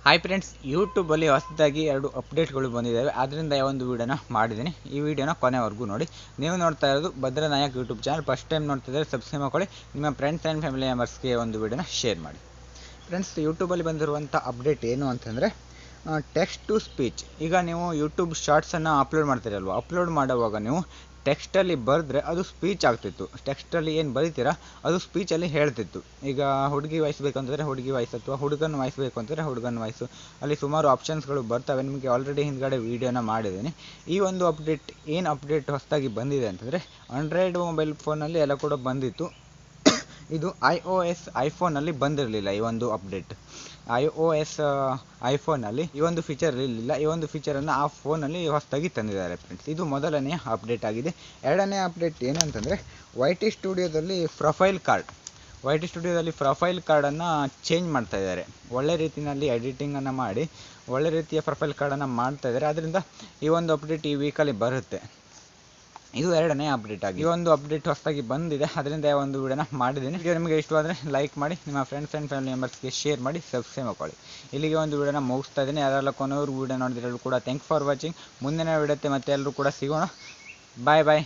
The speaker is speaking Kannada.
ಹಾಯ್ ಫ್ರೆಂಡ್ಸ್, ಯೂಟ್ಯೂಬಲ್ಲಿ ಹೊಸದಾಗಿ 2 ಅಪ್ಡೇಟ್ಗಳು ಬಂದಿದ್ದಾವೆ. ಅದರಿಂದ ಒಂದು ವೀಡಿಯೋನ ಮಾಡಿದ್ದೀನಿ. ಈ ವಿಡಿಯೋನ ಕೊನೆವರೆಗೂ ನೋಡಿ. ನೀವು ನೋಡ್ತಾ ಇರೋದು Bhadra Nayak YouTube channel. First time ನೋಡ್ತಿದ್ದರೆ ಸಬ್ಸ್ಕ್ರೈಬ್ ಮಾಡ್ಕೊಳ್ಳಿ. ನಿಮ್ಮ ಫ್ರೆಂಡ್ಸ್ ಆ್ಯಂಡ್ ಫ್ಯಾಮಿಲಿ ಮೆಂಬರ್ಸ್ಗೆ ಒಂದು ವೀಡಿಯೋನ ಶೇರ್ ಮಾಡಿ. ಫ್ರೆಂಡ್ಸ್, ಯೂಟ್ಯೂಬಲ್ಲಿ ಬಂದಿರುವಂಥ ಅಪ್ಡೇಟ್ ಏನು ಅಂತಂದರೆ ಟೆಕ್ಸ್ಟ್ ಟು ಸ್ಪೀಚ್. ಈಗ ನೀವು ಯೂಟ್ಯೂಬ್ ಶಾರ್ಟ್ಸನ್ನು ಅಪ್ಲೋಡ್ ಮಾಡ್ತೀರಲ್ವ, ಅಪ್ಲೋಡ್ ಮಾಡುವಾಗ ನೀವು ಟೆಕ್ಸ್ಟಲ್ಲಿ ಬರೆದ್ರೆ ಅದು ಸ್ಪೀಚ್ ಆಗ್ತಿತ್ತು. ಟೆಕ್ಸ್ಟಲ್ಲಿ ಏನು ಬರೀತೀರಾ ಅದು ಸ್ಪೀಚಲ್ಲಿ ಹೇಳ್ತಿತ್ತು. ಈಗ ಹುಡುಗಿ ವಾಯ್ಸ್ ಬೇಕು ಅಂತಂದರೆ ಹುಡುಗಿ ವಾಯ್ಸ್, ಅಥವಾ ಹುಡುಗನ ವಾಯ್ಸ್ ಬೇಕು ಅಂತಂದರೆ ಹುಡುಗನ ವಾಯ್ಸು. ಅಲ್ಲಿ ಸುಮಾರು ಆಪ್ಷನ್ಸ್ಗಳು ಬರ್ತವೆ. ನಿಮಗೆ ಆಲ್ರೆಡಿ ಹಿಂದ್ಗಡೆ ವೀಡಿಯೋನ ಮಾಡಿದ್ದೀನಿ. ಈ ಒಂದು ಅಪ್ಡೇಟ್ ಏನು ಅಪ್ಡೇಟ್ ಹೊಸದಾಗಿ ಬಂದಿದೆ ಅಂತಂದರೆ ಆಂಡ್ರಾಯ್ಡ್ ಮೊಬೈಲ್ ಫೋನಲ್ಲಿ ಎಲ್ಲ ಕೂಡ ಬಂದಿತ್ತು. ಇದು iOS ಐಫೋನಲ್ಲಿ ಬಂದಿರಲಿಲ್ಲ. ಈ ಒಂದು ಅಪ್ಡೇಟ್ iOS ಐಫೋನಲ್ಲಿ ಈ ಒಂದು ಫೀಚರ್ ಇರಲಿಲ್ಲ. ಈ ಒಂದು ಫೀಚರನ್ನು ಆ ಫೋನಲ್ಲಿ ಹೊಸದಾಗಿ ತಂದಿದ್ದಾರೆ ಫ್ರೆಂಡ್ಸ್. ಇದು ಮೊದಲನೆಯ ಅಪ್ಡೇಟ್ ಆಗಿದೆ. ಎರಡನೇ ಅಪ್ಡೇಟ್ ಏನು ಅಂತಂದರೆ YT ಸ್ಟುಡಿಯೋದಲ್ಲಿ ಪ್ರೊಫೈಲ್ ಕಾರ್ಡನ್ನು ಚೇಂಜ್ ಮಾಡ್ತಾ ಇದ್ದಾರೆ. ಒಳ್ಳೆ ರೀತಿಯಲ್ಲಿ ಎಡಿಟಿಂಗನ್ನು ಮಾಡಿ ಒಳ್ಳೆ ರೀತಿಯ ಪ್ರೊಫೈಲ್ ಕಾರ್ಡನ್ನು ಮಾಡ್ತಾ ಇದ್ದಾರೆ. ಅದರಿಂದ ಈ ಒಂದು ಅಪ್ಡೇಟ್ ಈ ವೀಕಲ್ಲಿ ಬರುತ್ತೆ. ಇದು ಎರಡನೇ ಅಪ್ಡೇಟ್ ಆಗಿದೆ. ಈ ಒಂದು ಅಪ್ಡೇಟ್ ಹೊಸದಾಗಿ ಬಂದಿದೆ. ಅದರಿಂದ ಒಂದು ವಿಡಿಯೋನ ಮಾಡಿದ್ದೀನಿ. ವಿಡಿಯೋ ನಿಮಗೆ ಇಷ್ಟವಾದರೆ ಲೈಕ್ ಮಾಡಿ, ನಿಮ್ಮ ಫ್ರೆಂಡ್ಸ್ ಆ್ಯಂಡ್ ಫ್ಯಾಮಿಲಿ ಮೆಂಬರ್ಸ್ಗೆ ಶೇರ್ ಮಾಡಿ, ಸಬ್ಸ್ಕ್ರೈಬ್ ಮಾಡ್ಕೊಳ್ಳಿ. ಇಲ್ಲಿಗೆ ಒಂದು ವಿಡಿಯೋನ ಮುಗಿಸ್ತಾ ಇದ್ದೀನಿ. ಯಾರೆಲ್ಲ ಕೊನೆಯವರು ವಿಡಿಯೋ ನೋಡಿದಿರೋ ಕೂಡ ಥ್ಯಾಂಕ್ ಫಾರ್ ವಾಚಿಂಗ್. ಮುಂದಿನ ವಿಡಿಯೋಕ್ಕೆ ಮತ್ತೆ ಎಲ್ಲರೂ ಕೂಡ ಸಿಗೋಣ. ಬಾಯ್ ಬಾಯ್.